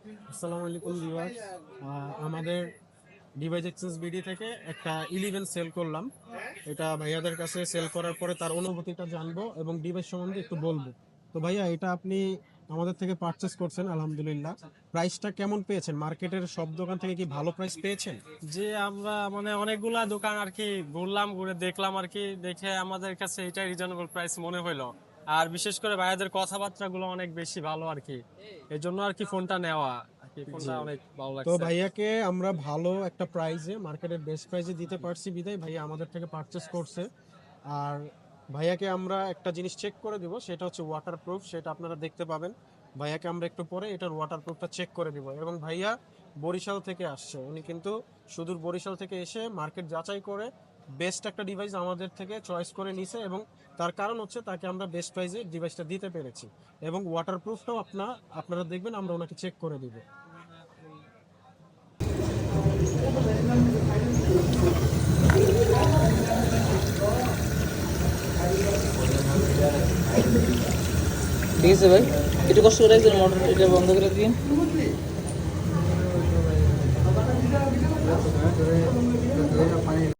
আসসালামু আলাইকুম ভিউয়ার্স। আমাদের ডিভাইস এক্সচেঞ্জ বিডি থেকে একটা 11 সেল করলাম। এটা ভাইয়াদের কাছে সেল করার পরে তার অনুভূতিটা জানবো এবং ডিভাইস সম্বন্ধে একটু বলবো। তো ভাইয়া, এটা আপনি আমাদের থেকে পারচেজ করছেন, আলহামদুলিল্লাহ। প্রাইসটা কেমন পেয়েছেন? মার্কেটের সব দোকান থেকে কি ভালো প্রাইস পেয়েছেন? যে আমরা মানে অনেকগুলা দোকান আর কি ঘুরলাম, ঘুরে দেখলাম আর কি, দেখে আমাদের কাছে এটাই রিজনেবল প্রাইস মনে হইলো। আর বিশেষ করে ভাইয়াদের কথাবার্তা গুলো অনেক বেশি ভালো আর কি, এই জন্য আর কি ফোনটা নেওয়া আর কি, জি। ফোনটা অনেক ভালো তো লাগছে। ভাইয়াকে আমরা ভালো একটা প্রাইসে, মার্কেটের বেস্ট প্রাইসে দিতে পারছি বিধায় ভাইয়া আমাদের থেকে পারচেস করছে। আর ভাইয়াকে আমরা একটা জিনিস চেক করে দিব, সেটা হচ্ছে ওয়াটারপ্রুফ। সেটা আপনারা দেখতে পাবেন। ভাইয়াকে আমরা একটু পরে এটার ওয়াটারপ্রুফটা চেক করে দিব। এবং ভাইয়া বরিশাল থেকে আসছে, উনি কিন্তু সুদূর বরিশাল থেকে এসে মার্কেট যাচাই করে বেস্ট একটা ডিভাইস আমাদের থেকে চয়েস করে নিছে। এবং তার কারণ হচ্ছে তাকে আমরা বেস্ট প্রাইসে ডিভাইসটা দিতে পেরেছি। এবং ওয়াটারপ্রুফটাও আপনারা দেখবেন, আমরা ওনাকে চেক করে দিব। ঠিক আছে ভাই, একটু কষ্ট করে রাখছেন, মোটর এটা বন্ধ করে দিন।